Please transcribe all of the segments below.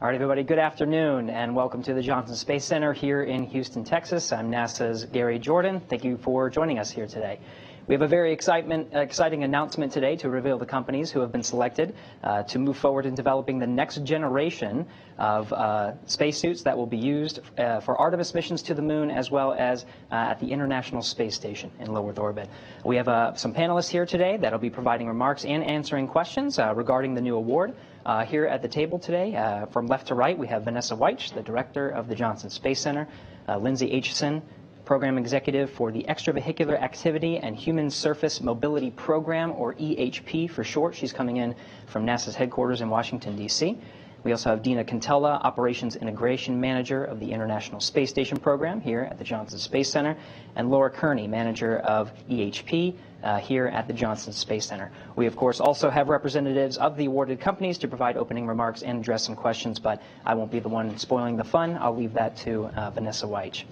All right, everybody, good afternoon, and welcome to the Johnson Space Center here in Houston, Texas. I'm NASA's Gary Jordan. Thank you for joining us here today. We have a very exciting announcement today to reveal the companies who have been selected to move forward in developing the next generation of spacesuits that will be used for Artemis missions to the moon, as well as at the International Space Station in low Earth orbit. We have some panelists here today that will be providing remarks and answering questions regarding the new award. Here at the table today, from left to right, we have Vanessa Weich, the director of the Johnson Space Center, Lindsay Aitchison, program executive for the Extravehicular Activity and Human Surface Mobility Program, or EHP for short. She's coming in from NASA's headquarters in Washington, D.C. We also have Dina Cantella, Operations Integration Manager of the International Space Station Program here at the Johnson Space Center, and Laura Kearney, Manager of EHP here at the Johnson Space Center. We, of course, also have representatives of the awarded companies to provide opening remarks and address some questions, but I won't be the one spoiling the fun. I'll leave that to Vanessa Weich.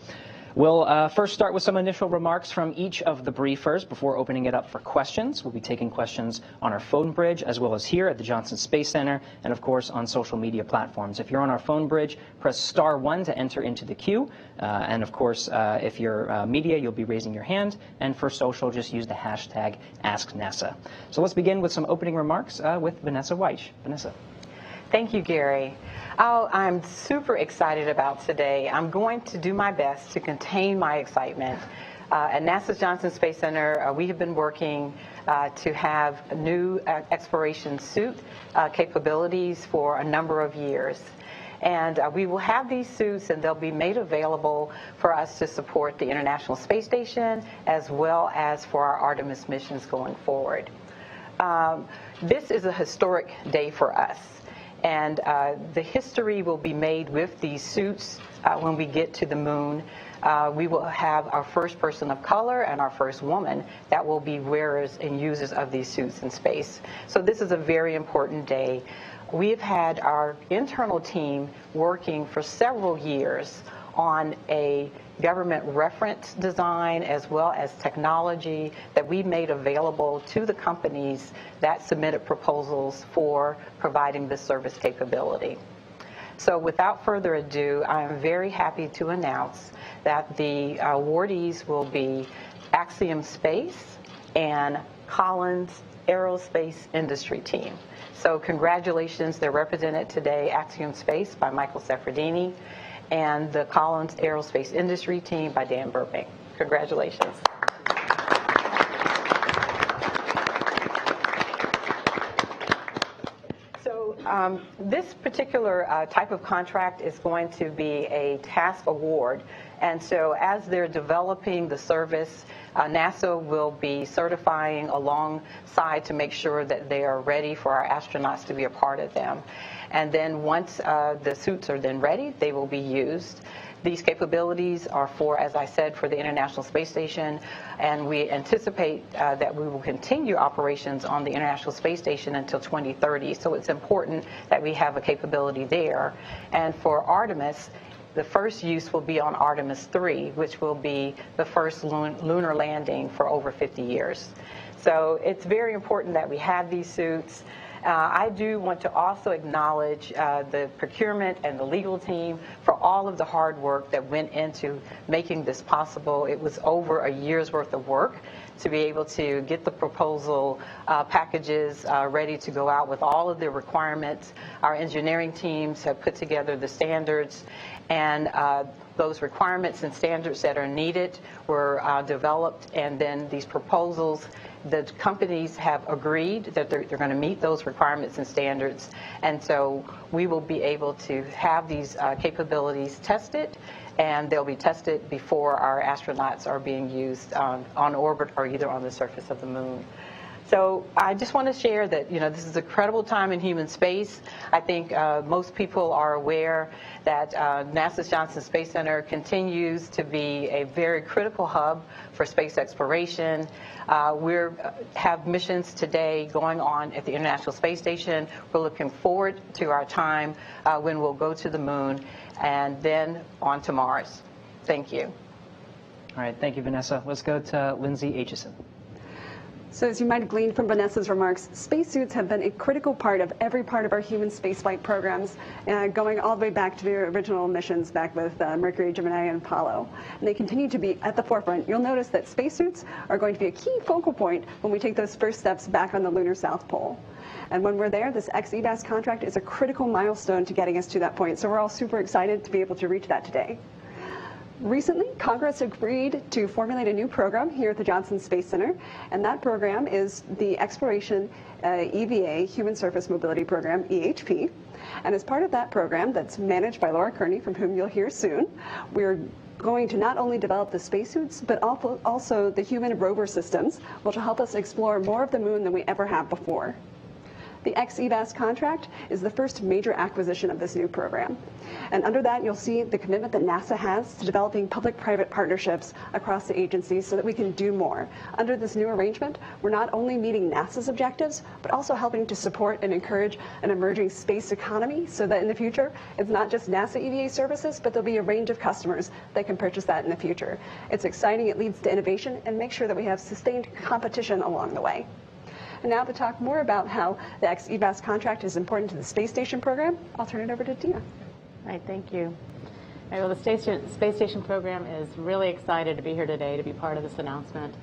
We'll first start with some initial remarks from each of the briefers before opening it up for questions. We'll be taking questions on our phone bridge as well as here at the Johnson Space Center and, of course, on social media platforms. If you're on our phone bridge, press *1 to enter into the queue. And, of course, if you're media, you'll be raising your hand. And for social, just use the hashtag #AskNASA. So let's begin with some opening remarks with Vanessa Weich. Vanessa. Thank you, Gary. I'm super excited about today. I'm going to do my best to contain my excitement. At NASA's Johnson Space Center, we have been working to have new exploration suit capabilities for a number of years. And we will have these suits, and they'll be made available for us to support the International Space Station as well as for our Artemis missions going forward. This is a historic day for us. And the history will be made with these suits when we get to the moon. We will have our first person of color and our first woman that will be wearers and users of these suits in space. So this is a very important day. We've had our internal team working for several years on a government reference design as well as technology that we made available to the companies that submitted proposals for providing this service capability. So without further ado, I'm very happy to announce that the awardees will be Axiom Space and Collins Aerospace Industry Team. So congratulations, they're represented today, Axiom Space by Michael Seferdini, and the Collins Aerospace Industry Team by Dan Burbank. Congratulations. So this particular type of contract is going to be a task award. And so as they're developing the service, NASA will be certifying alongside to make sure that they are ready for our astronauts to be a part of them. And then once the suits are then ready, they will be used. These capabilities are for, as I said, for the International Space Station, and we anticipate that we will continue operations on the International Space Station until 2030. So it's important that we have a capability there. And for Artemis, the first use will be on Artemis 3, which will be the first lunar landing for over 50 years. So it's very important that we have these suits. I do want to also acknowledge the procurement and the legal team for all of the hard work that went into making this possible. It was over a year's worth of work to be able to get the proposal packages ready to go out with all of the requirements. Our engineering teams have put together the standards, and those requirements and standards that are needed were developed, and then these proposals, the companies have agreed that they're going to meet those requirements and standards, and so we will be able to have these capabilities tested, and they'll be tested before our astronauts are being used on orbit or either on the surface of the moon. So I just want to share that, this is a credible time in human space. I think most people are aware that NASA's Johnson Space Center continues to be a very critical hub for space exploration. We have missions today going on at the International Space Station. We're looking forward to our time when we'll go to the moon and then on to Mars. Thank you. All right, thank you, Vanessa. Let's go to Lindsay Aitchison. So as you might have gleaned from Vanessa's remarks, spacesuits have been a critical part of every part of our human spaceflight programs, going all the way back to the original missions back with Mercury, Gemini, and Apollo. And they continue to be at the forefront. You'll notice that spacesuits are going to be a key focal point when we take those first steps back on the lunar South Pole. And when we're there, this XEVAS contract is a critical milestone to getting us to that point. So we're all super excited to be able to reach that today. Recently, Congress agreed to formulate a new program here at the Johnson Space Center, and that program is the Exploration EVA Human Surface Mobility Program, EHP. And as part of that program that's managed by Laura Kearney, from whom you'll hear soon, we're going to not only develop the spacesuits, but also the human rover systems, which will help us explore more of the moon than we ever have before. The XEVAS contract is the first major acquisition of this new program. And under that, you'll see the commitment that NASA has to developing public-private partnerships across the agencies so that we can do more. Under this new arrangement, we're not only meeting NASA's objectives, but also helping to support and encourage an emerging space economy so that in the future, it's not just NASA EVA services, but there'll be a range of customers that can purchase that in the future. It's exciting, it leads to innovation, and makes sure that we have sustained competition along the way. And now to talk more about how the XEVAS contract is important to the space station program, I'll turn it over to Dina. All right, thank you. All right, well, the space station program is really excited to be here today to be part of this announcement.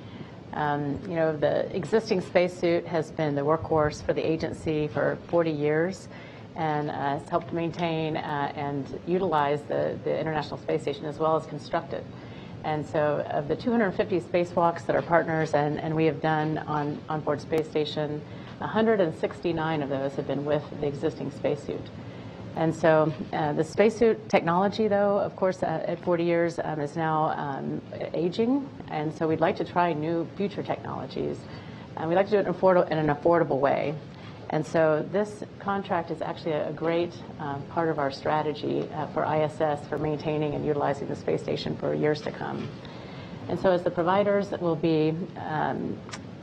You know, the existing spacesuit has been the workhorse for the agency for 40 years and has helped maintain and utilize the International Space Station as well as construct it. And so of the 250 spacewalks that are partners and we have done on board Space Station, 169 of those have been with the existing spacesuit. And so the spacesuit technology, though, of course, at 40 years is now aging. And so we'd like to try new future technologies. And we'd like to do it in an affordable way. And so this contract is actually a great part of our strategy for ISS for maintaining and utilizing the space station for years to come. And so as the providers will be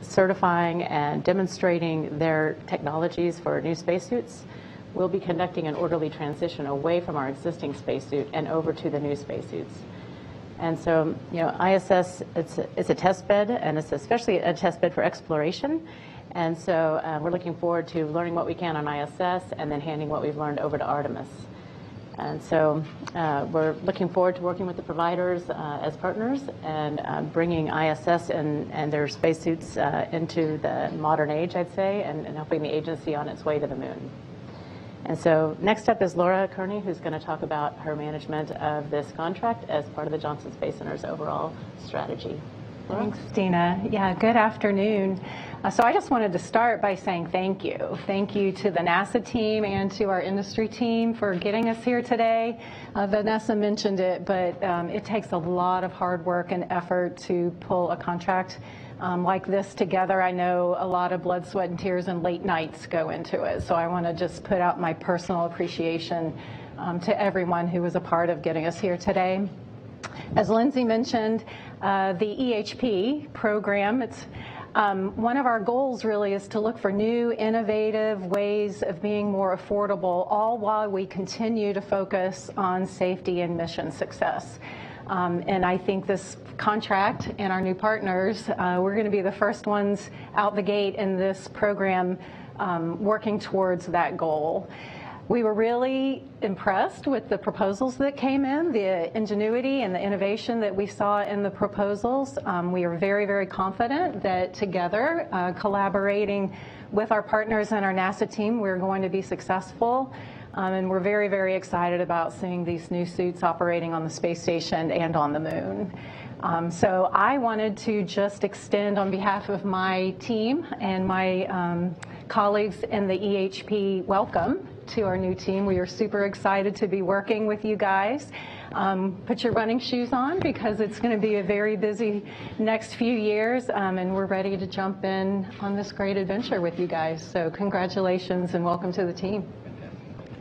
certifying and demonstrating their technologies for new spacesuits, we'll be conducting an orderly transition away from our existing spacesuit and over to the new spacesuits. And so, you know, ISS, it's a test bed, and it's especially a test bed for exploration. And so we're looking forward to learning what we can on ISS and then handing what we've learned over to Artemis. And so we're looking forward to working with the providers as partners and bringing ISS and their spacesuits into the modern age, I'd say, and helping the agency on its way to the moon. And so next up is Laura Kearney, who's going to talk about her management of this contract as part of the Johnson Space Center's overall strategy. Laura? Thanks, Dina. Yeah, good afternoon. So I just wanted to start by saying thank you. Thank you to the NASA team and to our industry team for getting us here today. Vanessa mentioned it, but it takes a lot of hard work and effort to pull a contract like this together. I know a lot of blood, sweat, and tears and late nights go into it. So I want to just put out my personal appreciation to everyone who was a part of getting us here today. As Lindsay mentioned, the EHP program, it's one of our goals really is to look for new, innovative ways of being more affordable, all while we continue to focus on safety and mission success. And I think this contract and our new partners, we're going to be the first ones out the gate in this program working towards that goal. We were really impressed with the proposals that came in, the ingenuity and the innovation that we saw in the proposals. We are very, very confident that together, collaborating with our partners and our NASA team, we're going to be successful. And we're very, very excited about seeing these new suits operating on the space station and on the moon. So I wanted to just extend on behalf of my team and my colleagues in the EHP welcome to our new team. We are super excited to be working with you guys. Put your running shoes on because it's going to be a very busy next few years, and we're ready to jump in on this great adventure with you guys. So congratulations and welcome to the team.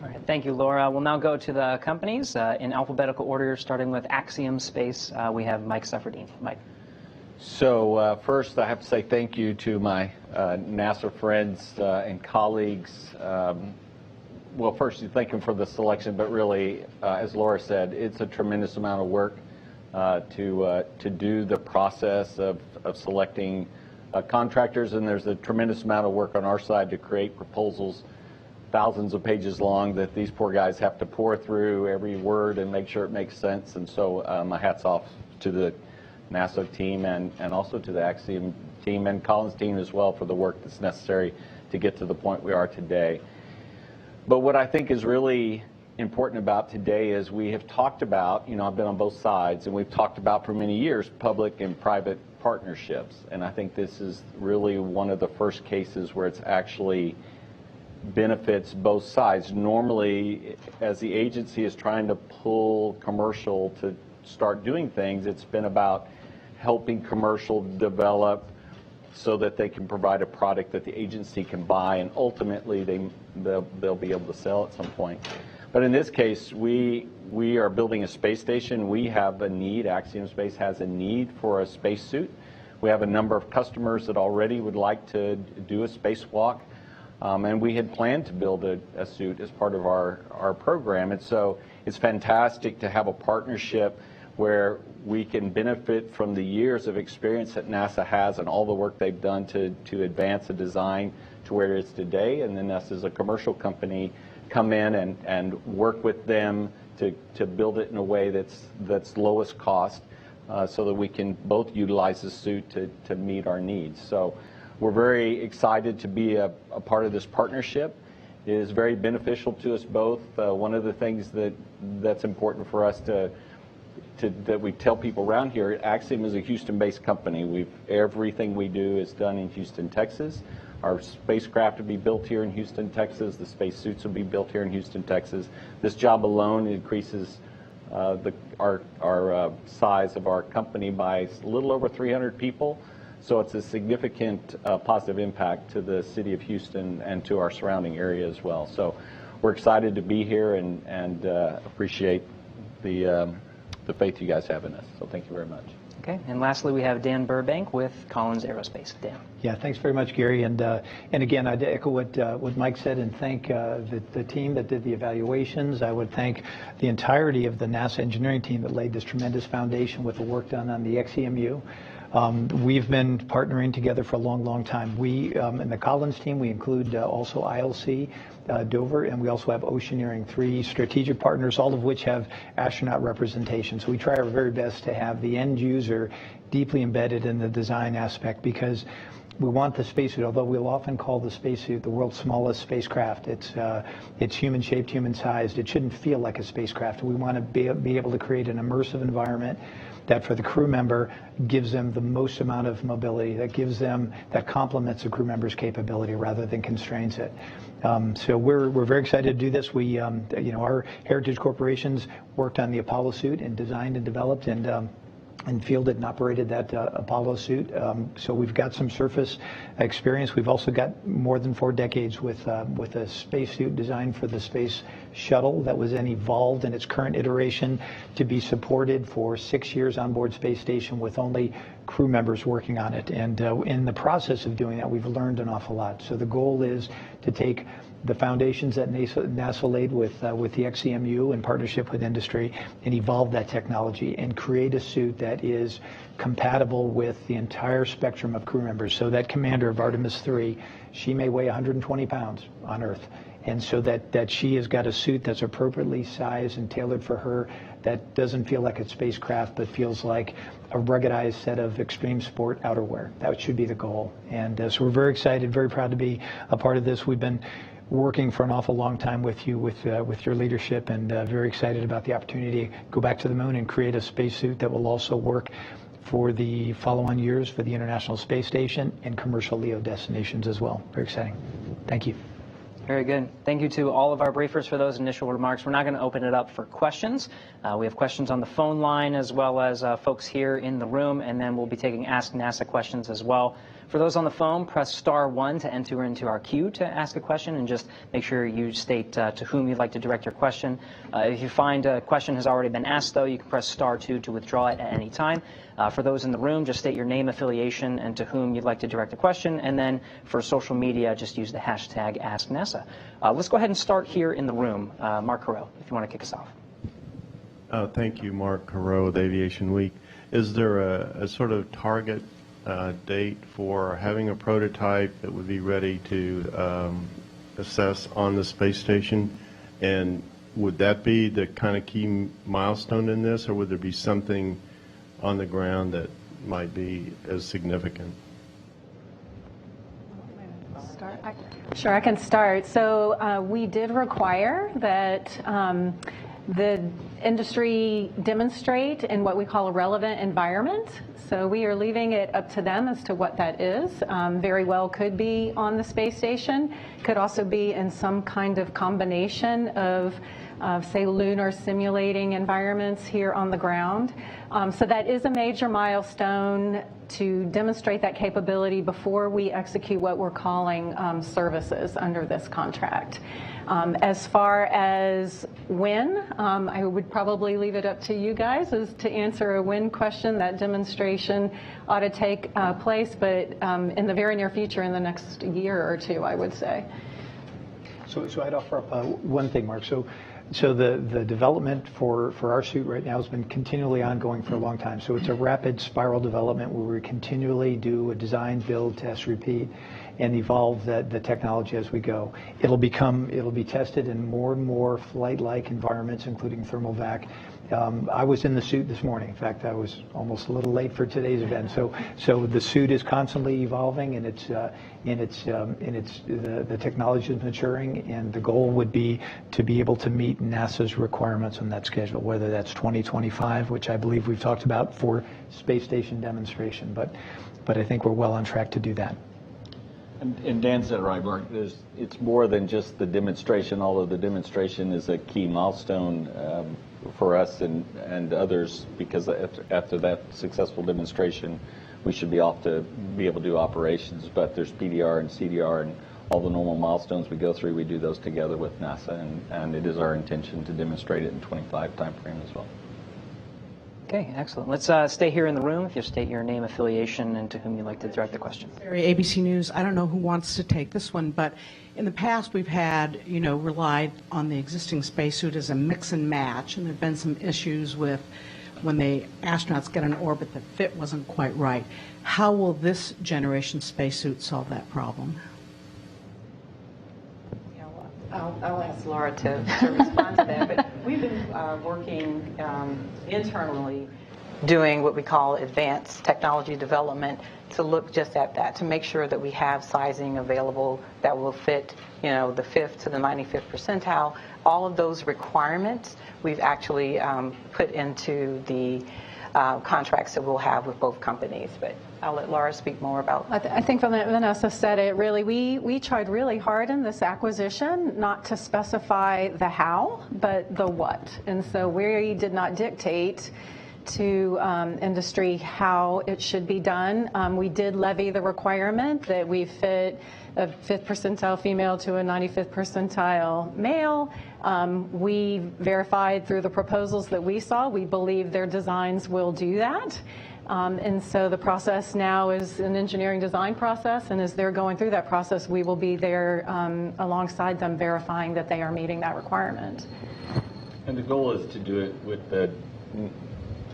All right, thank you, Laura. We'll now go to the companies in alphabetical order, starting with Axiom Space. We have Mike Suffredine. Mike. So first, I have to say thank you to my NASA friends and colleagues. Well, first, you thank them for the selection, but really, as Laura said, it's a tremendous amount of work to do the process of selecting contractors, and there's a tremendous amount of work on our side to create proposals, thousands of pages long, that these poor guys have to pore through every word and make sure it makes sense. And so my hat's off to the NASA team and also to the Axiom team and Collins' team as well for the work that's necessary to get to the point we are today. But what I think is really important about today is we have talked about, I've been on both sides, and we've talked about for many years public and private partnerships. And I think this is really one of the first cases where it's actually benefits both sides. Normally, as the agency is trying to pull commercial to start doing things, it's been about helping commercial develop so that they can provide a product that the agency can buy, and ultimately they'll be able to sell at some point. But in this case, we are building a space station. We have a need. Axiom Space has a need for a spacesuit. We have a number of customers that already would like to do a spacewalk, and we had planned to build a suit as part of our program. And so it's fantastic to have a partnership where we can benefit from the years of experience that NASA has and all the work they've done to advance a design to where it is today, and then us as a commercial company come in and work with them to build it in a way that's lowest cost, so that we can both utilize the suit to meet our needs. So we're very excited to be a part of this partnership. It is very beneficial to us both. One of the things that's important for us that we tell people around here, Axiom is a Houston-based company. Everything we do is done in Houston, Texas. Our spacecraft will be built here in Houston, Texas. The spacesuits will be built here in Houston, Texas. This job alone increases our size of our company by a little over 300 people. So it's a significant positive impact to the city of Houston and to our surrounding area as well. So we're excited to be here and appreciate the faith you guys have in us. So thank you very much. Okay, and lastly, we have Dan Burbank with Collins Aerospace. Dan. Yeah, thanks very much, Gary. And again, I'd echo what Mike said and thank the team that did the evaluations. I would thank the entirety of the NASA engineering team that laid this tremendous foundation with the work done on the XEMU. We've been partnering together for a long, long time. We, in the Collins team, we include also ILC, Dover, and we also have Oceaneering, 3 strategic partners, all of which have astronaut representation. So we try our very best to have the end user deeply embedded in the design aspect, because we want the spacesuit, although we'll often call the spacesuit the world's smallest spacecraft. It's human-shaped, human-sized. It shouldn't feel like a spacecraft. We want to be able to create an immersive environment that for the crew member gives them the most amount of mobility, that complements the crew member's capability rather than constrains it. So we're very excited to do this. We, our heritage corporations worked on the Apollo suit and designed and developed and fielded and operated that Apollo suit. So we've got some surface experience. We've also got more than 4 decades with a spacesuit designed for the space shuttle that was then evolved in its current iteration to be supported for 6 years on board space station with only crew members working on it. And in the process of doing that, we've learned an awful lot. So the goal is to take the foundations that NASA laid with the XEMU in partnership with industry and evolve that technology and create a suit that is compatible with the entire spectrum of crew members. So that commander of Artemis 3, she may weigh 120 pounds on Earth. And so that she has got a suit that's appropriately sized and tailored for her, that doesn't feel like a spacecraft, but feels like a ruggedized set of extreme sport outerwear. That should be the goal. And so we're very excited, very proud to be a part of this. We've been working for an awful long time with you, with your leadership, and very excited about the opportunity to go back to the moon and create a spacesuit that will also work for the follow-on years for the International Space Station and commercial LEO destinations as well. Very exciting. Thank you. Very good. Thank you to all of our briefers for those initial remarks. We're now going to open it up for questions. We have questions on the phone line as well as folks here in the room, and then we'll be taking Ask NASA questions as well. For those on the phone, press *1 to enter into our queue to ask a question, and just make sure you state to whom you'd like to direct your question. If you find a question has already been asked, though, you can press *2 to withdraw it at any time. For those in the room, just state your name, affiliation, and to whom you'd like to direct a question. And then for social media, just use the hashtag #AskNASA. Let's go ahead and start here in the room. Mark Carreau, if you want to kick us off. Thank you, Mark Carreau with Aviation Week. Is there a sort of target date for having a prototype that would be ready to assess on the space station? And would that be the kind of key milestone in this, or would there be something on the ground that might be as significant? Sure, I can start. So we did require that the industry demonstrate in what we call a relevant environment. So we are leaving it up to them as to what that is. Very well could be on the space station, could also be in some kind of combination of say, lunar simulating environments here on the ground. So that is a major milestone to demonstrate that capability before we execute what we're calling services under this contract. As far as when, I would probably leave it up to you guys as to answer a when question. That demonstration ought to take place, but in the very near future, in the next year or two, I would say. So I'd offer up one thing, Mark. So the development for our suit right now has been continually ongoing for a long time. So it's a rapid spiral development where we continually do a design, build, test, repeat, and evolve the technology as we go. It'll be tested in more and more flight-like environments, including thermal vac. I was in the suit this morning. In fact, I was almost a little late for today's event. So the suit is constantly evolving, and the technology is maturing, and the goal would be to be able to meet NASA's requirements on that schedule, whether that's 2025, which I believe we've talked about for space station demonstration. But I think we're well on track to do that. And Dan said it right, Mark. It's more than just the demonstration, although the demonstration is a key milestone for us and others, because after that successful demonstration, we should be off to be able to do operations. But there's PDR and CDR and all the normal milestones we go through. We do those together with NASA, and it is our intention to demonstrate it in 25 timeframe as well. Okay, excellent. Let's stay here in the room. If you state your name, affiliation, and to whom you'd like to direct the question. ABC News. I don't know who wants to take this one, but in the past we've had, relied on the existing spacesuit as a mix and match, and there have been some issues with when the astronauts get in orbit, the fit wasn't quite right. How will this generation spacesuit solve that problem? I'll ask Laura to respond to that, but we've been working internally doing what we call advanced technology development to look just at that, to make sure that we have sizing available that will fit, the 5th to the 95th percentile. All of those requirements we've actually put into the contracts that we'll have with both companies. But I'll let Laura speak more about that. I think Vanessa said it really. We tried really hard in this acquisition not to specify the how, but the what. And so we did not dictate to industry how it should be done. We did levy the requirement that we fit a 5th percentile female to a 95th percentile male. We verified through the proposals that we saw, we believe their designs will do that. And so the process now is an engineering design process, and as they're going through that process, we will be there alongside them verifying that they are meeting that requirement. And the goal is to do it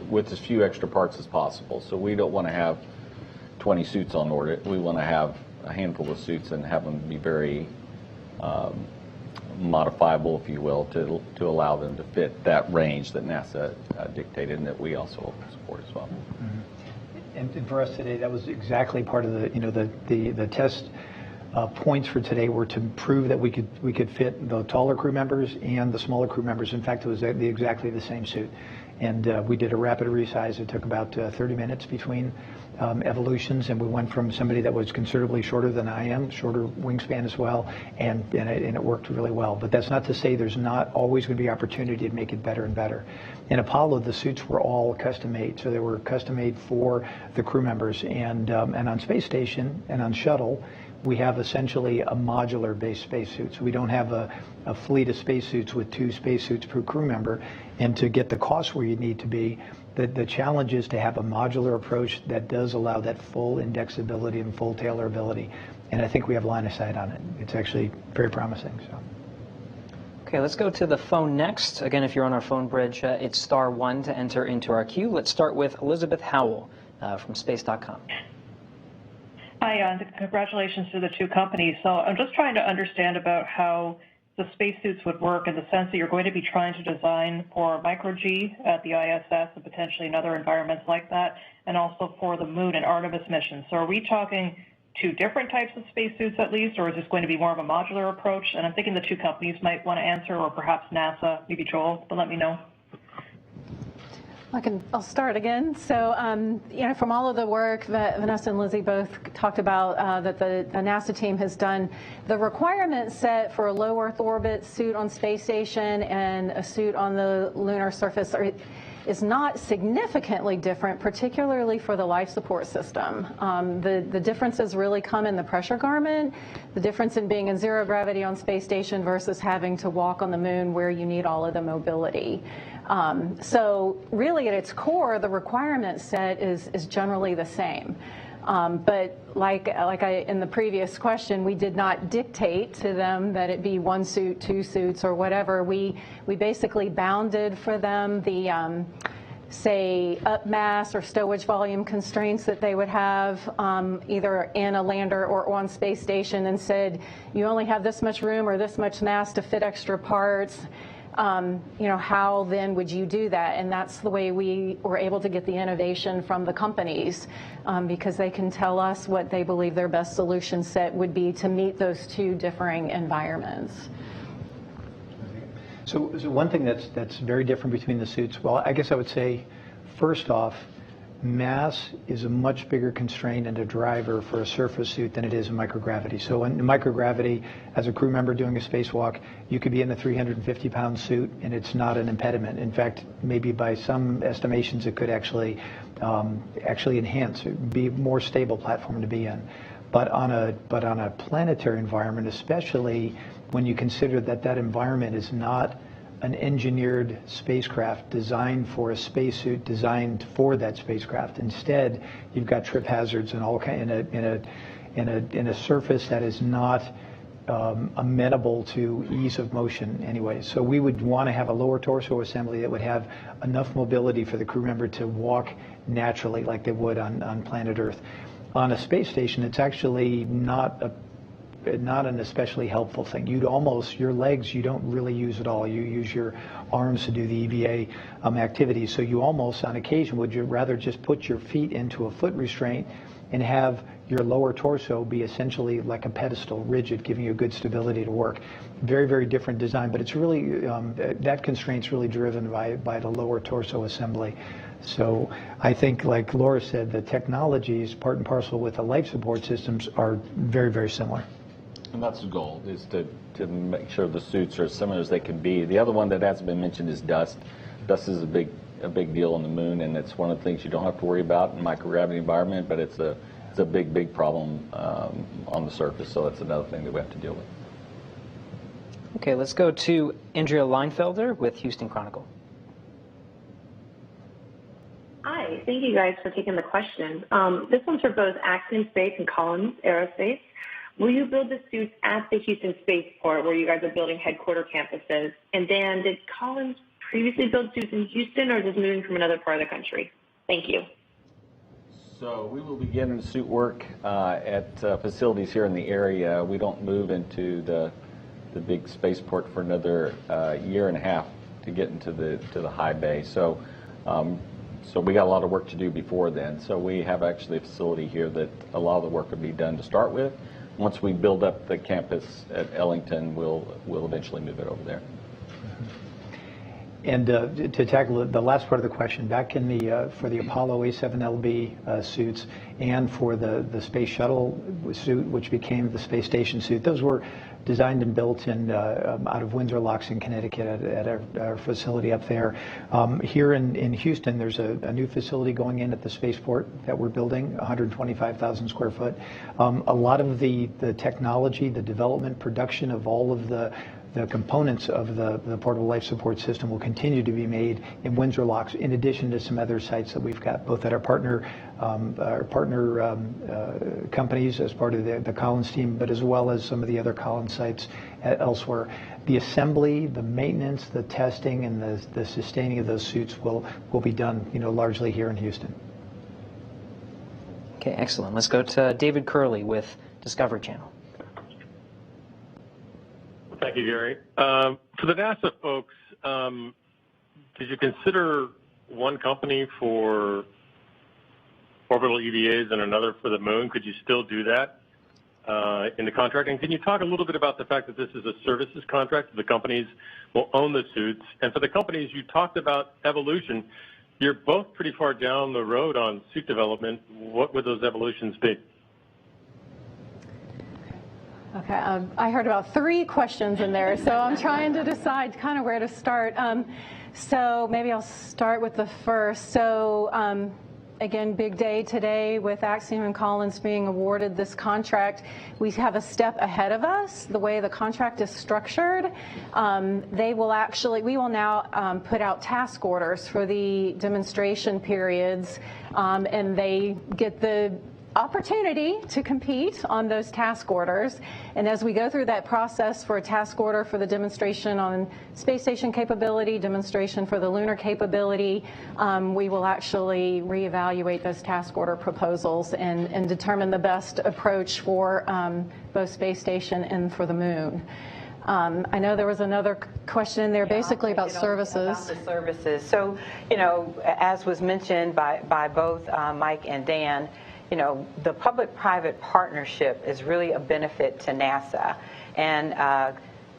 with as few extra parts as possible. So we don't want to have 20 suits on orbit. We want to have a handful of suits and have them be very modifiable, if you will, to allow them to fit that range that NASA dictated and that we also support as well. Mm-hmm. And for us today, that was exactly part of the test points for today were to prove that we could fit the taller crew members and the smaller crew members. In fact, it was exactly the same suit. And we did a rapid resize. It took about 30 minutes between evolutions, and we went from somebody that was considerably shorter than I am, shorter wingspan as well, and it worked really well. But that's not to say there's not always going to be opportunity to make it better and better. In Apollo, the suits were all custom made, so they were custom made for the crew members. And on Space Station and on Shuttle, we have essentially a modular-based spacesuit. So we don't have a fleet of spacesuits with 2 spacesuits per crew member. And to get the cost where you need to be, the challenge is to have a modular approach that does allow that full indexability and full tailorability. And I think we have line of sight on it. It's actually very promising. So. Okay, let's go to the phone next. Again, if you're on our phone bridge, it's *1 to enter into our queue. Let's start with Elizabeth Howell from space.com. Hi, and congratulations to the two companies. So I'm just trying to understand about how the spacesuits would work in the sense that you're going to be trying to design for micro-G at the ISS and potentially in other environments like that, and also for the Moon and Artemis missions. So are we talking two different types of spacesuits at least, or is this going to be more of a modular approach? And I'm thinking the two companies might want to answer, or perhaps NASA, maybe Joel, but let me know. I'll start again. So, from all of the work that Vanessa and Lizzie both talked about that the NASA team has done, the requirement set for a low Earth orbit suit on space station and a suit on the lunar surface is not significantly different, particularly for the life support system. The differences really come in the pressure garment, the difference in being in zero gravity on space station versus having to walk on the Moon where you need all of the mobility. So really at its core, the requirement set is generally the same. But in the previous question, we did not dictate to them that it be one suit, two suits, or whatever. We basically bounded for them the say up mass or stowage volume constraints that they would have either in a lander or on space station, and said you only have this much room or this much mass to fit extra parts. How then would you do that? And that's the way we were able to get the innovation from the companies, because they can tell us what they believe their best solution set would be to meet those two differing environments. So one thing that's very different between the suits, well, I guess I would say, first off, mass is a much bigger constraint and a driver for a surface suit than it is in microgravity. So in microgravity, as a crew member doing a spacewalk, you could be in a 350-pound suit and it's not an impediment. In fact, maybe by some estimations, it could actually enhance, be a more stable platform to be in. But on a planetary environment, especially when you consider that environment is not an engineered spacecraft designed for a spacesuit designed for that spacecraft. Instead, you've got trip hazards and all kind in a surface that is not amenable to ease of motion anyway. So we would want to have a lower torso assembly that would have enough mobility for the crew member to walk naturally like they would on planet Earth. On a space station, it's actually not an especially helpful thing. Your legs, you don't really use at all. You use your arms to do the EVA activities. So you almost, on occasion, would you rather just put your feet into a foot restraint and have your lower torso be essentially like a pedestal, rigid, giving you good stability to work. Very, very different design, but it's really, that constraint's really driven by the lower torso assembly. So I think, like Laura said, the technologies, part and parcel with the life support systems, are very, very similar. And that's the goal, is to make sure the suits are as similar as they can be. The other one that hasn't been mentioned is dust. Dust is a big deal on the Moon, and it's one of the things you don't have to worry about in microgravity environment, but it's a big problem on the surface, so that's another thing that we have to deal with. Okay, let's go to Andrea Leinfelder with Houston Chronicle. Hi, thank you guys for taking the question. This one's for both Axiom Space and Collins Aerospace. Will you build the suits at the Houston Spaceport where you guys are building headquarter campuses? And Dan, did Collins previously build suits in Houston, or is this moving from another part of the country? Thank you. So we will begin suit work at facilities here in the area. We don't move into the big spaceport for another year and a half to get into the high bay. So we got a lot of work to do before then. So we have actually a facility here that a lot of the work will be done to start with. Once we build up the campus at Ellington, we'll eventually move it over there. And to tackle the last part of the question, back in for the Apollo A7LB suits and for the space shuttle suit, which became the space station suit, those were designed and built out of Windsor Locks in Connecticut at our facility up there. Here in Houston, there's a new facility going in at the spaceport that we're building, 125,000 square foot. A lot of the technology, the development, production of all of the components of the portable life support system will continue to be made in Windsor Locks, in addition to some other sites that we've got, both at our partner companies as part of the Collins team, but as well as some of the other Collins sites elsewhere. The assembly, the maintenance, the testing, and the sustaining of those suits will be done, largely here in Houston. Okay. Okay, excellent. Let's go to David Curley with Discovery Channel. Thank you, Gary. For the NASA folks, did you consider one company for orbital EVAs and another for the moon? Could you still do that in the contract? And can you talk a little bit about the fact that this is a services contract? The companies will own the suits. And for the companies, you talked about evolution. You're both pretty far down the road on suit development. What would those evolutions be? Okay, I heard about 3 questions in there, so I'm trying to decide kind of where to start. So maybe I'll start with the first. So again, big day today with Axiom and Collins being awarded this contract. We have a step ahead of us. The way the contract is structured, we will now put out task orders for the demonstration periods, and they get the opportunity to compete on those task orders. And as we go through that process for a task order for the demonstration on space station capability, demonstration for the lunar capability, we will actually reevaluate those task order proposals and determine the best approach for both space station and for the moon. I know there was another question in there basically about services. About the services. So, as was mentioned by both Mike and Dan, the public-private partnership is really a benefit to NASA, and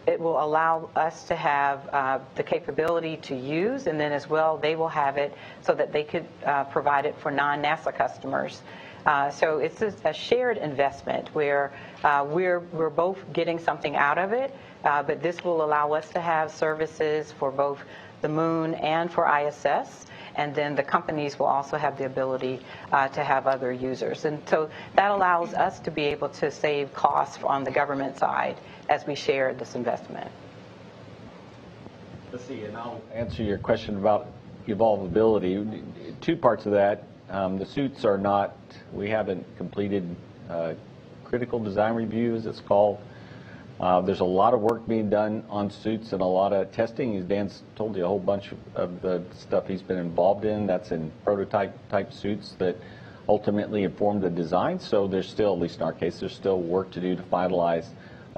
it will allow us to have the capability to use, and then as well they will have it so that they could provide it for non-NASA customers. So it's a shared investment where we're both getting something out of it, but this will allow us to have services for both the moon and for ISS. And then the companies will also have the ability to have other users. And so that allows us to be able to save costs on the government side as we share this investment. Let's see, and I'll answer your question about evolvability. 2 parts of that. The suits are not, we haven't completed critical design review, as it's called. There's a lot of work being done on suits and a lot of testing. Dan's told you a whole bunch of the stuff he's been involved in. That's in prototype type suits that ultimately inform the design. So there's still, at least in our case, there's still work to do to finalize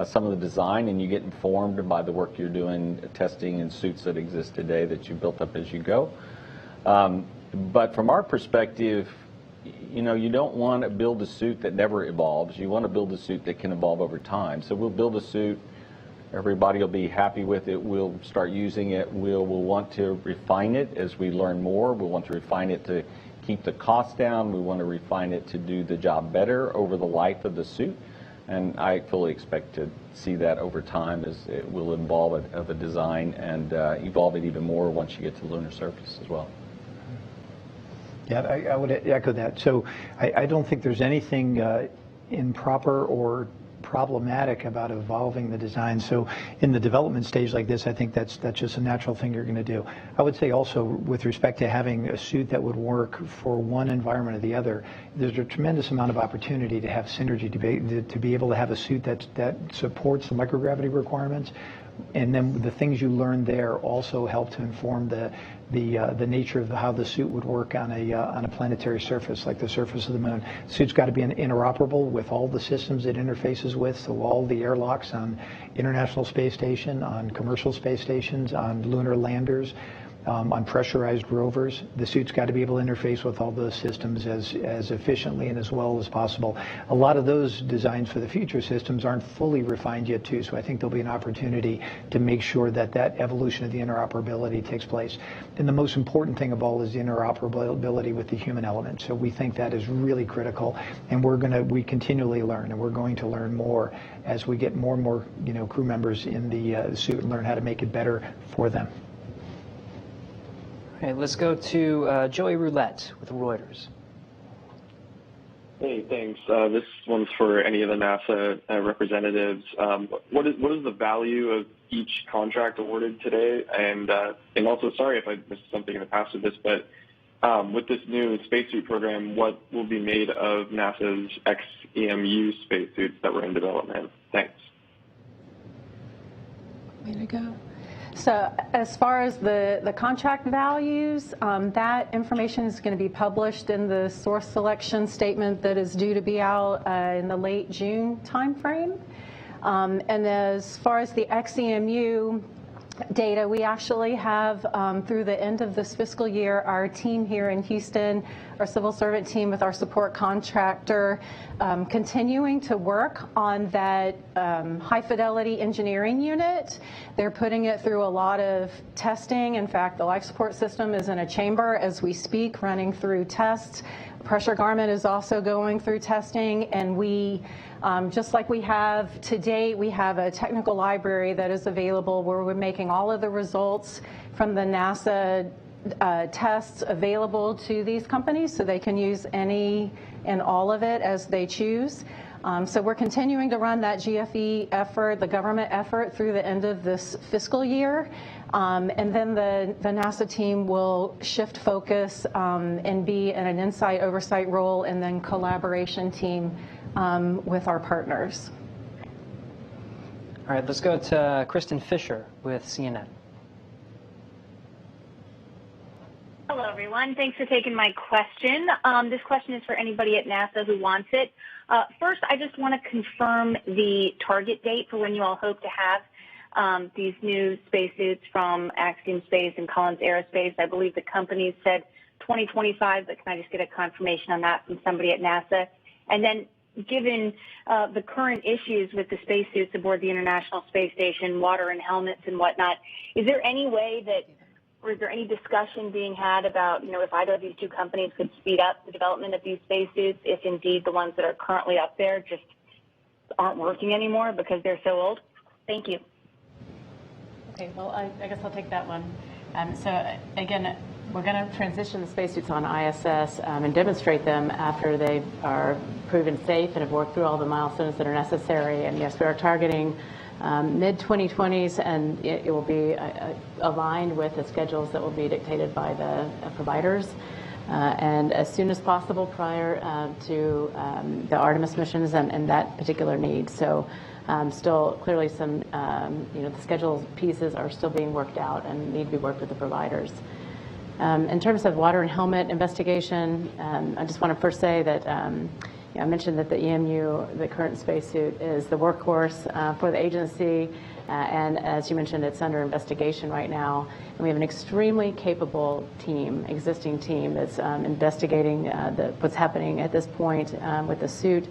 some of the design, and you get informed by the work you're doing, testing in suits that exist today that you built up as you go. But from our perspective, you don't want to build a suit that never evolves. You want to build a suit that can evolve over time. So we'll build a suit. Everybody will be happy with it. We'll start using it. We'll want to refine it as we learn more. We'll want to refine it to keep the cost down. We want to refine it to do the job better over the life of the suit. And I fully expect to see that over time as it will involve a design and evolve it even more once you get to the lunar surface as well. Yeah, I would echo that. So I don't think there's anything improper or problematic about evolving the design. So in the development stage like this, I think that's just a natural thing you're going to do. I would say also with respect to having a suit that would work for one environment or the other, there's a tremendous amount of opportunity to have synergy, to be able to have a suit that supports the microgravity requirements. And then the things you learn there also help to inform the nature of how the suit would work on a planetary surface, like the surface of the moon. The suit's got to be interoperable with all the systems it interfaces with, so all the airlocks on International Space Station, on commercial space stations, on lunar landers, on pressurized rovers. The suit's got to be able to interface with all those systems as efficiently and as well as possible. A lot of those designs for the future systems aren't fully refined yet too, so I think there'll be an opportunity to make sure that evolution of the interoperability takes place. And the most important thing of all is the interoperability with the human element. So we think that is really critical, and we continually learn, and we're going to learn more as we get more and more crew members in the suit and learn how to make it better for them. Okay, let's go to Joey Roulette with Reuters. Hey, thanks. This one's for any of the NASA representatives. What is the value of each contract awarded today? And also, sorry if I missed something in the past with this, but with this new spacesuit program, what will be made of NASA's XEMU spacesuits that were in development? Thanks. Way to go. So as far as the contract values, that information is going to be published in the source selection statement that is due to be out in the late June timeframe. And as far as the XEMU data, we actually have, through the end of this fiscal year, our team here in Houston, our civil servant team with our support contractor, continuing to work on that high fidelity engineering unit. They're putting it through a lot of testing. In fact, the life support system is in a chamber as we speak, running through tests. Pressure garment is also going through testing, and we, just like we have to date, we have a technical library that is available where we're making all of the results from the NASA tests available to these companies so they can use any and all of it as they choose. So we're continuing to run that GFE effort, the government effort, through the end of this fiscal year. And then the NASA team will shift focus and be in an insight oversight role and then collaboration team with our partners. All right, let's go to Kristen Fisher with CNN. Hello, everyone. Thanks for taking my question. This question is for anybody at NASA who wants it. First, I just want to confirm the target date for when you all hope to have these new spacesuits from Axiom Space and Collins Aerospace. I believe the companies said 2025, but can I just get a confirmation on that from somebody at NASA? And then, given the current issues with the spacesuits aboard the International Space Station, water and helmets and whatnot, is there any way that, or is there any discussion being had about, if either of these two companies could speed up the development of these spacesuits, if indeed the ones that are currently up there just aren't working anymore because they're so old? Thank you. Okay, well, I guess I'll take that one. So again, we're going to transition the spacesuits on ISS and demonstrate them after they are proven safe and have worked through all the milestones that are necessary. And yes, we are targeting mid-2020s, and it will be aligned with the schedules that will be dictated by the providers. And as soon as possible prior to the Artemis missions and that particular need. So still clearly some, the schedule pieces are still being worked out and need to be worked with the providers. In terms of water and helmet investigation, I just want to first say that I mentioned that the EMU, the current spacesuit, is the workhorse for the agency, and as you mentioned, it's under investigation right now. And we have an extremely capable team, existing team, that's investigating what's happening at this point with the suit.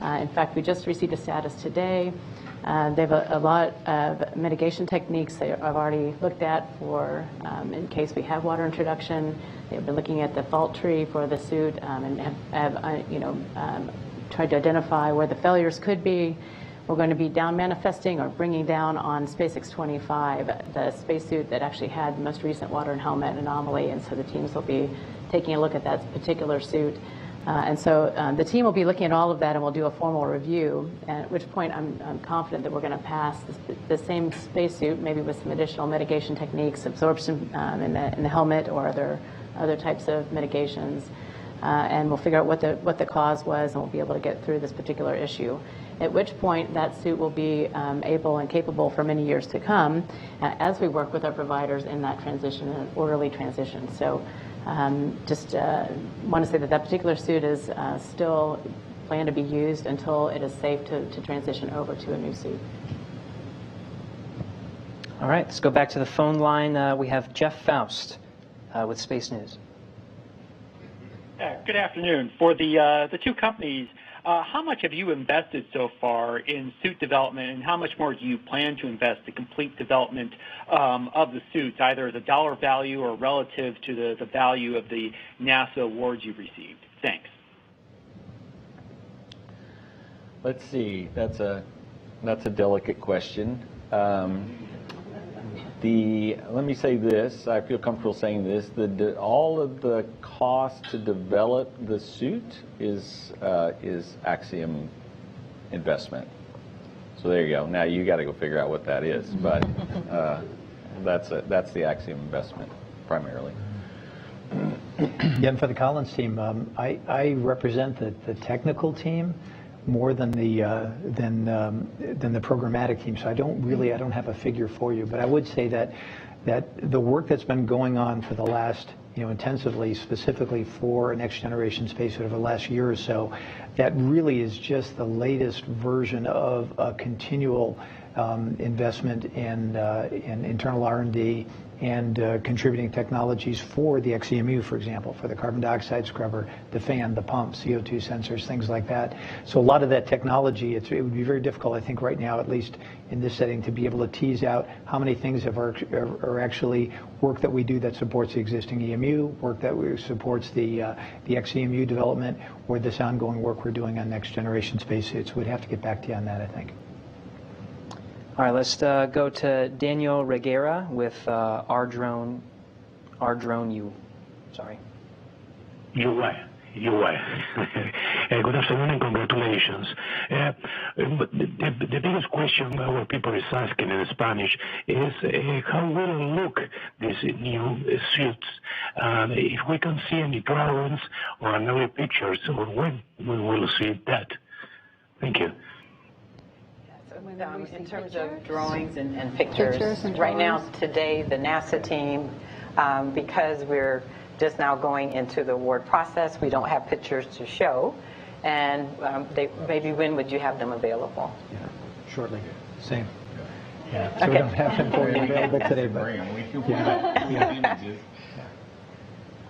In fact, we just received a status today. They have a lot of mitigation techniques they have already looked at for in case we have water introduction. They've been looking at the fault tree for the suit and have tried to identify where the failures could be. We're going to be down manifesting or bringing down on SpaceX 25, the spacesuit that actually had the most recent water and helmet anomaly, and so the teams will be taking a look at that particular suit. And so the team will be looking at all of that, and we'll do a formal review, at which point I'm confident that we're going to pass the same spacesuit, maybe with some additional mitigation techniques, absorption in the helmet or other types of mitigations, and we'll figure out what the cause was, and we'll be able to get through this particular issue. At which point that suit will be able and capable for many years to come as we work with our providers in that transition, an orderly transition. So just want to say that particular suit is still planned to be used until it is safe to transition over to a new suit. All right, let's go back to the phone line. We have Jeff Faust with Space News. Good afternoon. For the two companies, how much have you invested so far in suit development, and how much more do you plan to invest to complete development of the suits, either the dollar value or relative to the value of the NASA awards you've received? Thanks. Let's see. That's a delicate question. Let me say this. I feel comfortable saying this. All of the cost to develop the suit is Axiom investment. So there you go. Now you got to go figure out what that is, but that's the Axiom investment primarily. Yeah, and for the Collins team, I represent the technical team. more than the programmatic team. So I don't have a figure for you, but I would say that the work that's been going on for the last, intensively, specifically for a next generation spacesuit over the last year or so, that really is just the latest version of a continual investment in internal R&D and contributing technologies for the XEMU, for example, for the carbon dioxide scrubber, the fan, the pump, CO2 sensors, things like that. So a lot of that technology, it would be very difficult, I think, right now, at least in this setting, to be able to tease out how many things are actually work that we do that supports the existing EMU, work that supports the XEMU development, or this ongoing work we're doing on next generation spacesuits. We'd have to get back to you on that, I think. All right, let's go to Daniel Reguera with Ardrone U. Sorry. UI. Good afternoon and congratulations. The biggest question our people is asking in Spanish is how will it look, these new suits? If we can see any drawings or another pictures, or when we will see that. Thank you. In terms of drawings and pictures, right now, today, the NASA team, because we're just now going into the award process, we don't have pictures to show. And maybe when would you have them available? Yeah, shortly. Same. Yeah. So we don't have them for you available today, but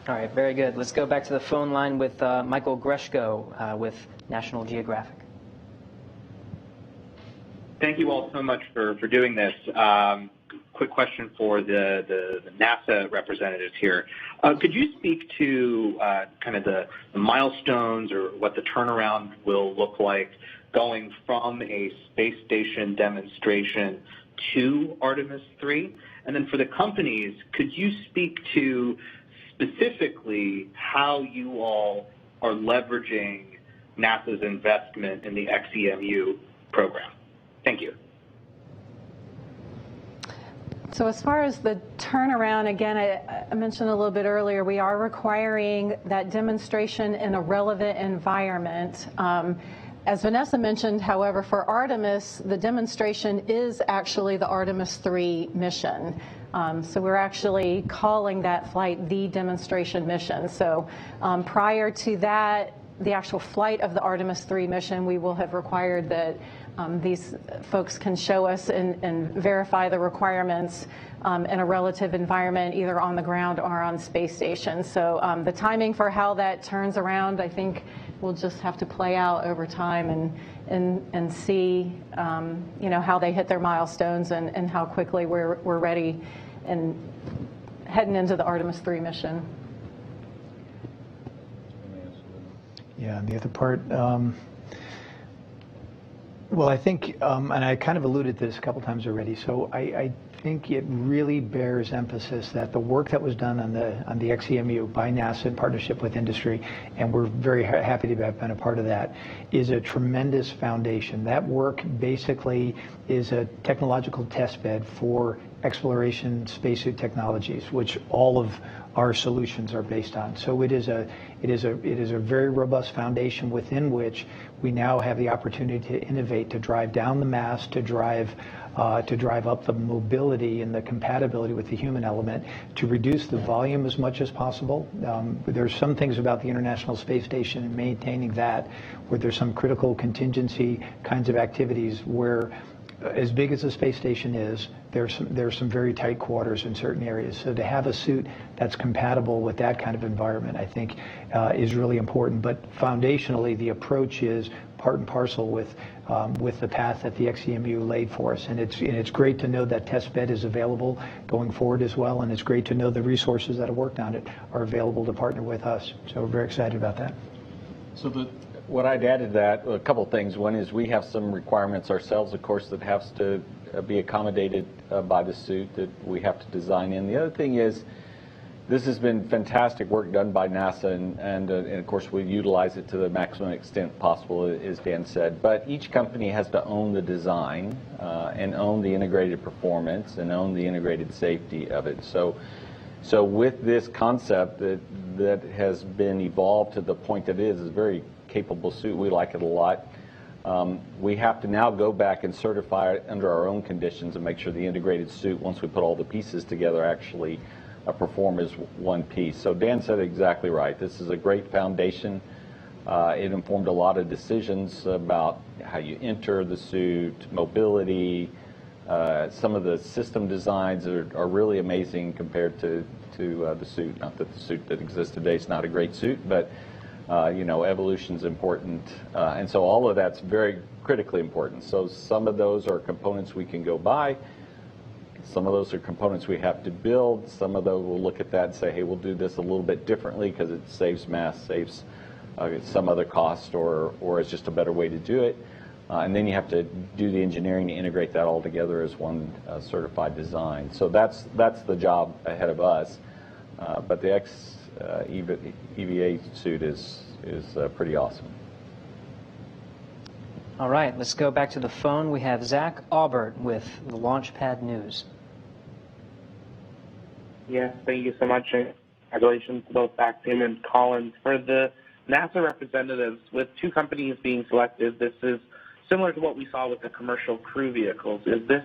All right, very good. Let's go back to the phone line with Michael Greshko with National Geographic. Thank you all so much for doing this. Quick question for the NASA representatives here. Could you speak to kind of the milestones or what the turnaround will look like going from a space station demonstration to Artemis 3? And then for the companies, could you speak to specifically how you all are leveraging NASA's investment in the XEMU program? Thank you. So as far as the turnaround, again, I mentioned a little bit earlier, we are requiring that demonstration in a relevant environment. As Vanessa mentioned, however, for Artemis, the demonstration is actually the Artemis 3 mission. So we're actually calling that flight the demonstration mission. So prior to that, the actual flight of the Artemis 3 mission, we will have required that these folks can show us and verify the requirements in a relative environment, either on the ground or on space station. So the timing for how that turns around, I think we'll just have to play out over time and see, how they hit their milestones and how quickly we're ready and heading into the Artemis 3 mission. Yeah, and the other part, well, I think, and I kind of alluded to this a couple times already, so I think it really bears emphasis that the work that was done on the XEMU by NASA in partnership with industry, and we're very happy to have been a part of that, is a tremendous foundation. That work basically is a technological test bed for exploration spacesuit technologies, which all of our solutions are based on. So it is a very robust foundation within which we now have the opportunity to innovate, to drive down the mass, to drive up the mobility and the compatibility with the human element, to reduce the volume as much as possible. There's some things about the International Space Station and maintaining that, where there's some critical contingency kinds of activities where, as big as the space station is, there's some very tight quarters in certain areas. So to have a suit that's compatible with that kind of environment, I think, is really important. But foundationally, the approach is part and parcel with the path that the XEMU laid for us. And it's great to know that test bed is available going forward as well. And it's great to know the resources that have worked on it are available to partner with us. So we're very excited about that. So what I'd add to that, a couple of things. One is we have some requirements ourselves, of course, that has to be accommodated by the suit that we have to design in. The other thing is, this has been fantastic work done by NASA, and of course we utilize it to the maximum extent possible, as Dan said. But each company has to own the design and own the integrated performance and own the integrated safety of it. So with this concept that has been evolved to the point that it is a very capable suit, we like it a lot. We have to now go back and certify it under our own conditions and make sure the integrated suit, once we put all the pieces together, actually perform as one piece. So Dan said it exactly right. This is a great foundation. It informed a lot of decisions about how you enter the suit, mobility. Some of the system designs are really amazing compared to the suit. Not that the suit that exists today is not a great suit, but evolution is important. And so all of that's very critically important. So some of those are components we can go buy. Some of those are components we have to build. Some of those we'll look at that and say, hey, we'll do this a little bit differently because it saves mass, saves some other cost, or it's just a better way to do it. And then you have to do the engineering to integrate that all together as one certified design. So that's the job ahead of us. But the EVA suit is pretty awesome. All right, let's go back to the phone. We have Zach Aubert with the Launchpad News. Yes, thank you so much. Congratulations to both Acton and Collins. For the NASA representatives, with two companies being selected, this is similar to what we saw with the commercial crew vehicles. Is this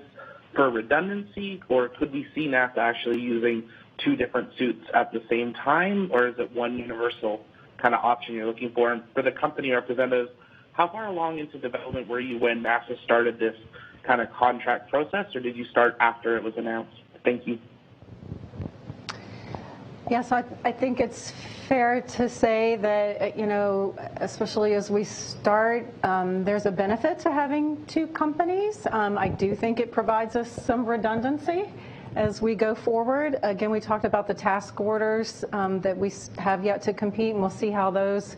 for redundancy, or could we see NASA actually using two different suits at the same time, or is it one universal kind of option you're looking for? And for the company representatives, how far along into development were you when NASA started this kind of contract process, or did you start after it was announced? Thank you. Yes, I think it's fair to say that, especially as we start, there's a benefit to having two companies. I do think it provides us some redundancy as we go forward. Again, we talked about the task orders that we have yet to compete, and we'll see how those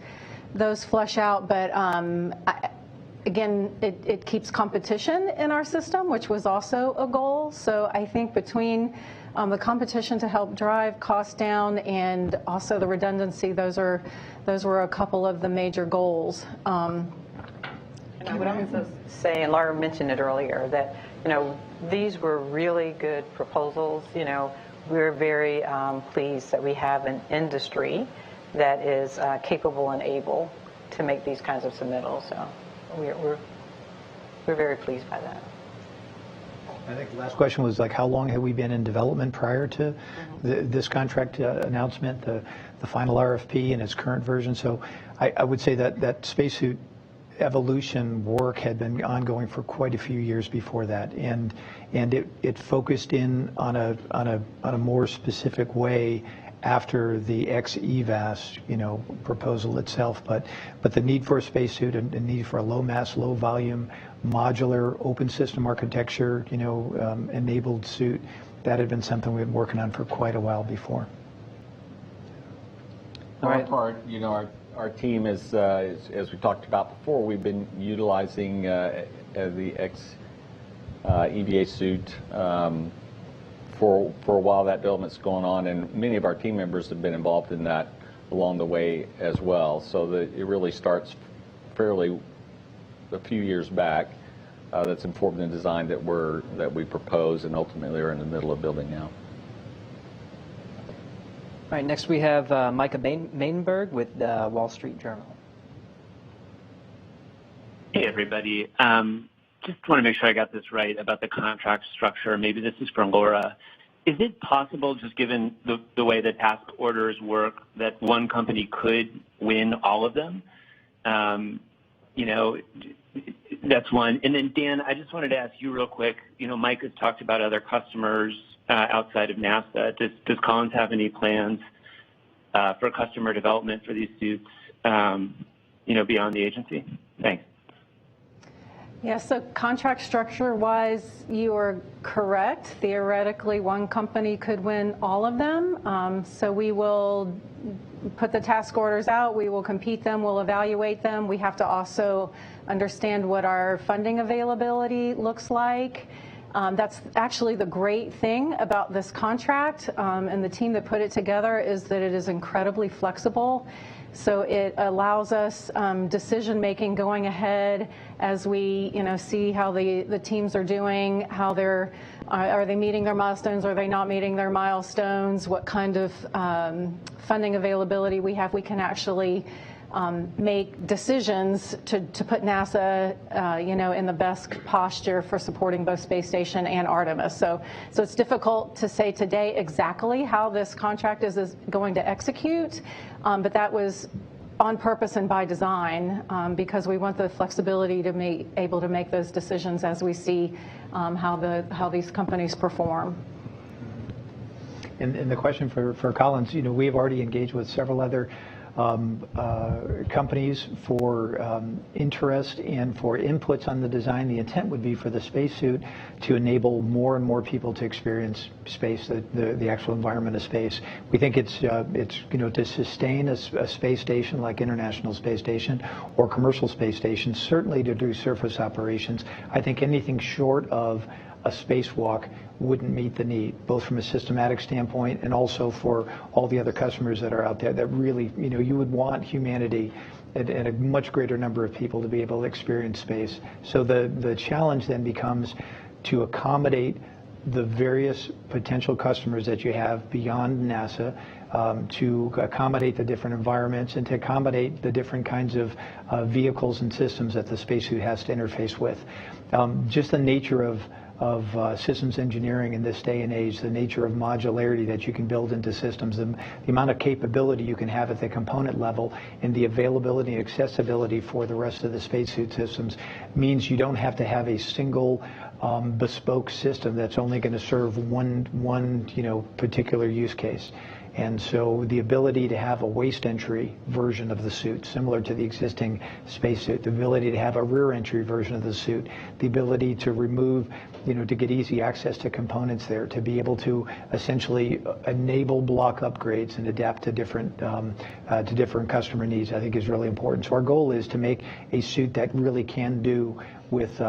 flesh out. But again, it keeps competition in our system, which was also a goal. So I think between the competition to help drive costs down and also the redundancy, those were a couple of the major goals. And I would also say, and Laura mentioned it earlier, that these were really good proposals. We're very pleased that we have an industry that is capable and able to make these kinds of submittals. So we're very pleased by that. I think the last question was how long have we been in development prior to this contract announcement, the final RFP in its current version. So I would say that spacesuit evolution work had been ongoing for quite a few years before that, and it focused in on a more specific way after the ex-EVAS proposal itself, but the need for a spacesuit and the need for a low mass, low volume, modular, open system architecture, enabled suit, that had been something we've been working on for quite a while before. For our part, our team is, as we talked about before, we've been utilizing the ex-EVA suit for a while. That development's going on, and many of our team members have been involved in that along the way as well. So it really starts fairly a few years back. That's informed the design that we propose and ultimately are in the middle of building now. All right, next we have Micah Mainberg with Wall Street Journal. Hey, everybody. Just want to make sure I got this right about the contract structure. Maybe this is for Laura. Is it possible, just given the way the task orders work, that one company could win all of them? That's one. And then, Dan, I just wanted to ask you real quick. Mike has talked about other customers outside of NASA. Does Collins have any plans for customer development for these suits, beyond the agency? Thanks. Yeah, so contract structure-wise, you are correct. Theoretically, one company could win all of them. So we will put the task orders out. We will compete them. We'll evaluate them. We have to also understand what our funding availability looks like. That's actually the great thing about this contract, and the team that put it together is that it is incredibly flexible. So it allows us decision-making going ahead as we, see how the teams are doing, how are they meeting their milestones, are they not meeting their milestones, what kind of funding availability we have. We can actually make decisions to put NASA, in the best posture for supporting both Space Station and Artemis. So it's difficult to say today exactly how this contract is going to execute, but that was on purpose and by design, because we want the flexibility to be able to make those decisions as we see how these companies perform. And the question for Collins, we've already engaged with several other companies for interest and for inputs on the design. The intent would be for the spacesuit to enable more and more people to experience space, the actual environment of space. We think it's to sustain a space station like International Space Station or commercial space stations, certainly to do surface operations. I think anything short of a spacewalk wouldn't meet the need, both from a systematic standpoint and also for all the other customers that are out there that really, you would want humanity and a much greater number of people to be able to experience space. So the challenge then becomes to accommodate the various potential customers that you have beyond NASA, to accommodate the different environments and to accommodate the different kinds of vehicles and systems that the spacesuit has to interface with. Just the nature of systems engineering in this day and age, the nature of modularity that you can build into systems, the amount of capability you can have at the component level, and the availability and accessibility for the rest of the spacesuit systems means you don't have to have a single bespoke system that's only going to serve one particular use case. And so the ability to have a waist entry version of the suit, similar to the existing spacesuit, the ability to have a rear entry version of the suit, the ability to remove, to get easy access to components there, to be able to essentially enable block upgrades and adapt to different customer needs, I think is really important. So our goal is to make a suit that really can do with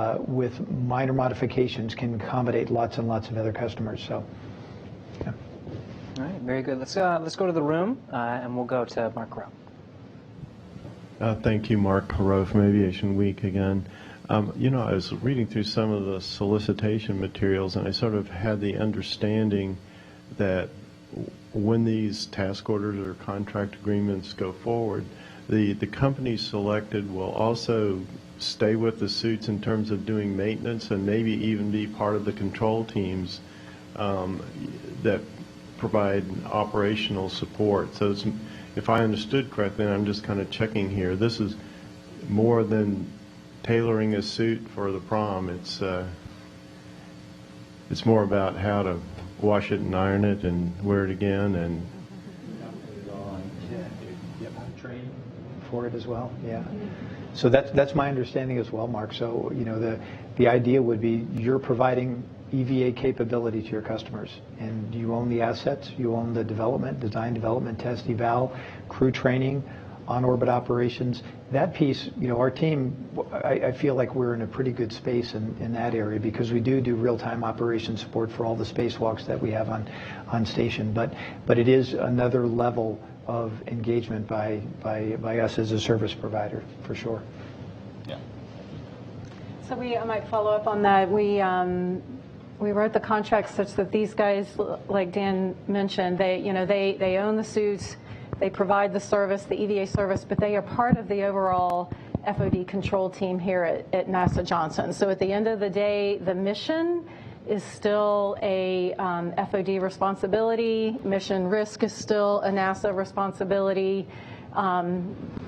minor modifications, can accommodate lots and lots of other customers. So. Yeah. All right, very good. Let's go to the room, and we'll go to Mark Crow. Thank you, Mark Crow from Aviation Week again. I was reading through some of the solicitation materials, and I sort of had the understanding that when these task orders or contract agreements go forward, the company selected will also stay with the suits in terms of doing maintenance and maybe even be part of the control teams that provide operational support. So if I understood correctly, and I'm just kind of checking here, this is more than tailoring a suit for the prom. It's more about how to wash it and iron it and wear it again and train for it as well. Yeah. So that's my understanding as well, Mark. So the idea would be you're providing EVA capability to your customers, and you own the assets, you own the development, design, development, test, eval, crew training, on-orbit operations. That piece, our team, I feel like we're in a pretty good space in that area, because we do real-time operation support for all the spacewalks that we have on station. But it is another level of engagement by us as a service provider, for sure. Yeah. So I might follow up on that. We wrote the contract such that these guys, like Dan mentioned, they own the suits, they provide the service, the EVA service, but they are part of the overall FOD control team here at NASA Johnson. So at the end of the day, the mission is still a FOD responsibility. Mission risk is still a NASA responsibility.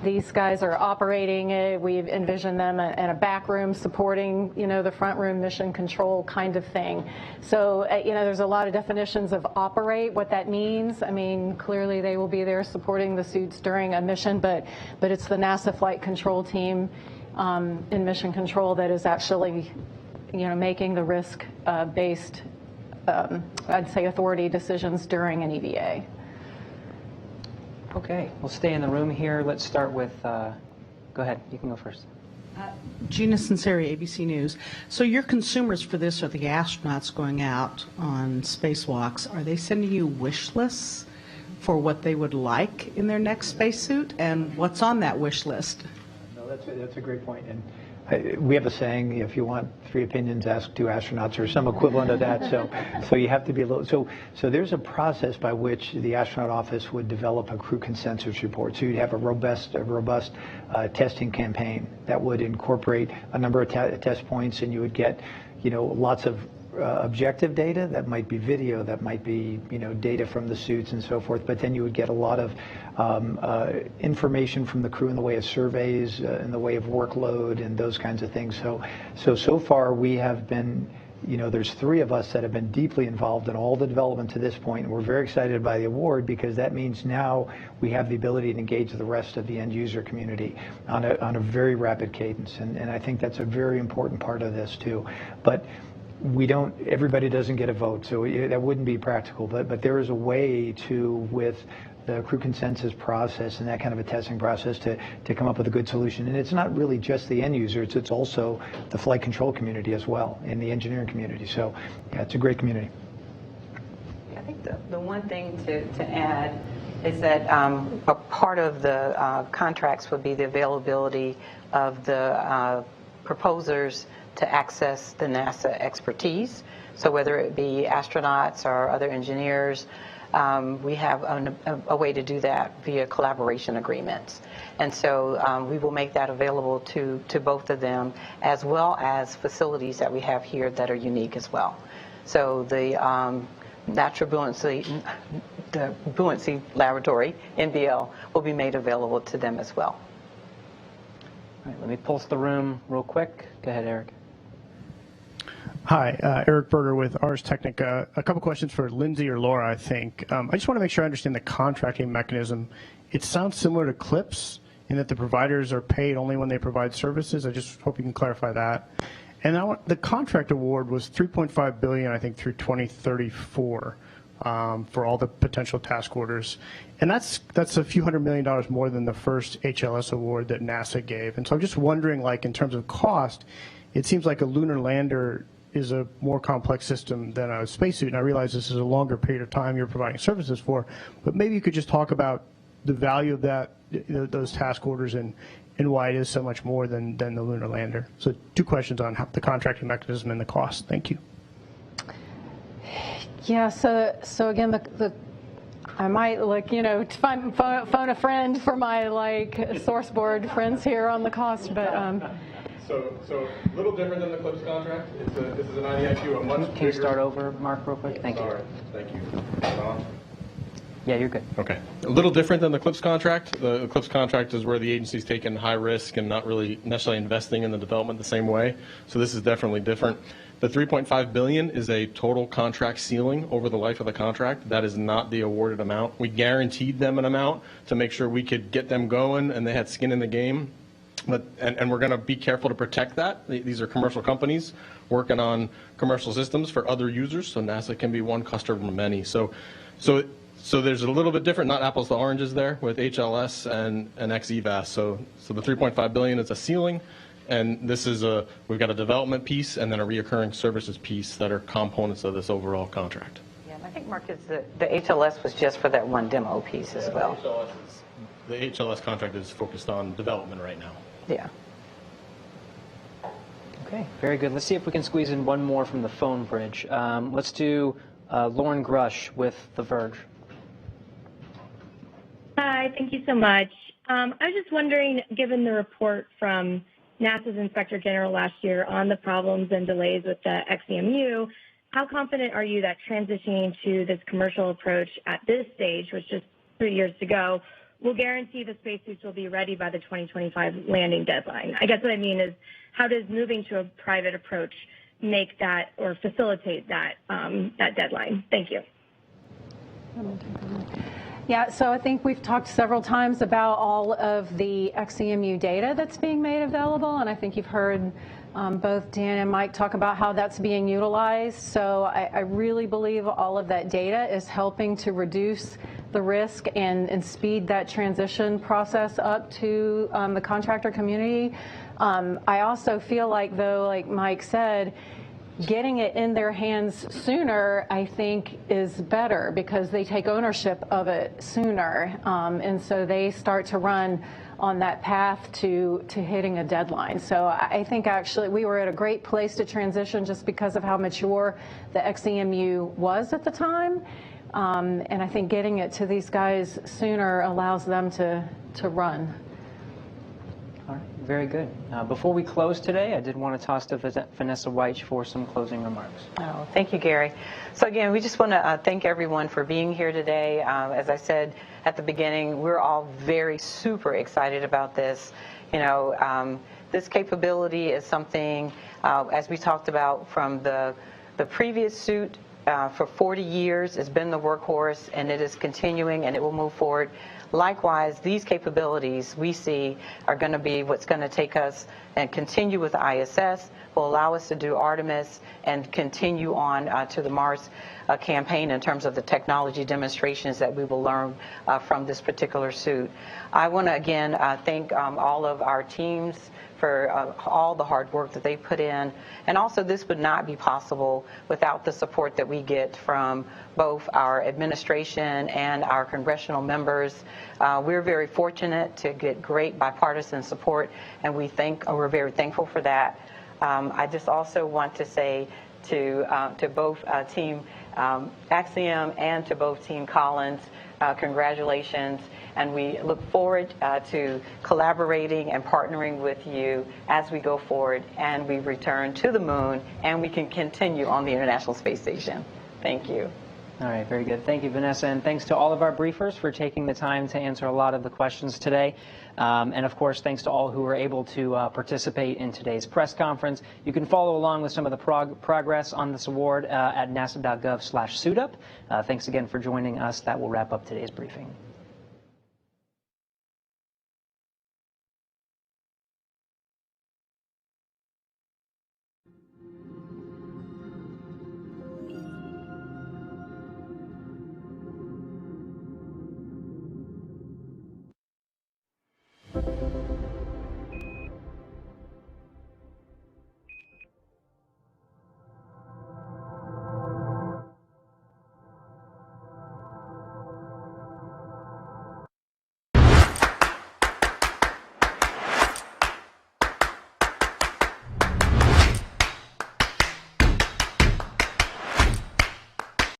These guys are operating it. We've envisioned them in a back room supporting, the front room mission control kind of thing. So, there's a lot of definitions of operate, what that means. I mean, clearly they will be there supporting the suits during a mission, but it's the NASA flight control team in mission control that is actually, making the risk-based, I'd say, authority decisions during an EVA. Okay, we'll stay in the room here. Let's start with, go ahead, you can go first. Gina Sinceri, ABC News. So your consumers for this are the astronauts going out on spacewalks. Are they sending you wish lists for what they would like in their next spacesuit? And what's on that wish list? No, that's a great point. And we have a saying, if you want 3 opinions, ask 2 astronauts or some equivalent of that. So you have to be a little, so there's a process by which the astronaut office would develop a crew consensus report. So you'd have a robust testing campaign that would incorporate a number of test points, and you would get, lots of objective data. That might be video, that might be data from the suits and so forth, but then you would get a lot of information from the crew in the way of surveys, in the way of workload and those kinds of things. So far we have been, there's 3 of us that have been deeply involved in all the development to this point, and we're very excited by the award because that means now we have the ability to engage the rest of the end user community on a very rapid cadence, and I think that's a very important part of this too. But everybody doesn't get a vote, so that wouldn't be practical, but there is a way to, with the crew consensus process and that kind of a testing process, to come up with a good solution. And it's not really just the end users, it's also the flight control community as well, and the engineering community. So yeah, it's a great community. I think the one thing to add is that a part of the contracts would be the availability of the proposers to access the NASA expertise. So whether it be astronauts or other engineers, we have a way to do that via collaboration agreements. And so we will make that available to both of them, as well as facilities that we have here that are unique as well. So the Natural Buoyancy Laboratory, NBL, will be made available to them as well. All right, let me pulse the room real quick. Go ahead, Eric. Hi, Eric Berger with Ars Technica. A couple questions for Lindsay or Laura, I think. I just want to make sure I understand the contracting mechanism. It sounds similar to CLIPS in that the providers are paid only when they provide services. I just hope you can clarify that. And the contract award was $3.5 billion, I think, through 2034 for all the potential task orders. And that's a few $100 million more than the first HLS award that NASA gave. And so I'm just wondering, like, in terms of cost, it seems like a lunar lander is a more complex system than a spacesuit, and I realize this is a longer period of time you're providing services for, but maybe you could just talk about the value of that, those task orders, and why it is so much more than the lunar lander. So 2 questions on the contracting mechanism and the cost. Thank you. Yeah, so again, I might phone a friend for my source board friends here on the cost, but. So a little different than the CLIPS contract. This is an IDIQ, a much bigger. Can you start over, Mark, real quick? Thank you. Thank you. Yeah, you're good. Okay. A little different than the CLIPS contract. The CLIPS contract is where the agency's taking high risk and not really necessarily investing in the development the same way. So this is definitely different. The $3.5 billion is a total contract ceiling over the life of the contract. That is not the awarded amount. We guaranteed them an amount to make sure we could get them going and they had skin in the game. And we're going to be careful to protect that. These are commercial companies working on commercial systems for other users, so NASA can be one customer of many. So there's a little bit different, not apples to oranges there with HLS and XEVAS. So the $3.5 billion is a ceiling, and this is we've got a development piece and then a reoccurring services piece that are components of this overall contract. Yeah, and I think, Mark, the HLS was just for that one demo piece as well. The HLS contract is focused on development right now. Yeah. Okay, very good. Let's see if we can squeeze in one more from the phone bridge. Let's do Lauren Grush with The Verge. Hi, thank you so much. I was just wondering, given the report from NASA's Inspector General last year on the problems and delays with the XEMU, how confident are you that transitioning to this commercial approach at this stage, which is 3 years to go, will guarantee the spacesuits will be ready by the 2025 landing deadline? I guess what I mean is, how does moving to a private approach make that or facilitate that that deadline? Thank you. Yeah, so I think we've talked several times about all of the XEMU data that's being made available, and I think you've heard both Dan and Mike talk about how that's being utilized. So I really believe all of that data is helping to reduce the risk and speed that transition process up to the contractor community. I also feel like, though, like Mike said, getting it in their hands sooner, I think, is better because they take ownership of it sooner. And so they start to run on that path to hitting a deadline. So I think actually we were at a great place to transition just because of how mature the XEMU was at the time. And I think getting it to these guys sooner allows them to run. All right, very good. Before we close today, I did want to toss to Vanessa Weich for some closing remarks. Oh, thank you, Gary. So again, we just want to thank everyone for being here today. As I said at the beginning, we're all very super excited about this. You know, this capability is something, as we talked about from the previous suit, for 40 years, it's been the workhorse, and it is continuing, and it will move forward. Likewise, these capabilities we see are going to be what's going to take us and continue with ISS, will allow us to do Artemis and continue on to the Mars campaign in terms of the technology demonstrations that we will learn from this particular suit. I want to again thank all of our teams for all the hard work that they put in. And also this would not be possible without the support that we get from both our administration and our congressional members. We're very fortunate to get great bipartisan support, and we're very thankful for that. I just also want to say to both Team Axiom and to both Team Collins, congratulations, and we look forward to collaborating and partnering with you as we go forward and we return to the moon and we can continue on the International Space Station. Thank you. All right, very good. Thank you, Vanessa, and thanks to all of our briefers for taking the time to answer a lot of the questions today. And of course, thanks to all who were able to participate in today's press conference. You can follow along with some of the progress on this award at nasa.gov/suitup. Thanks again for joining us. That will wrap up today's briefing.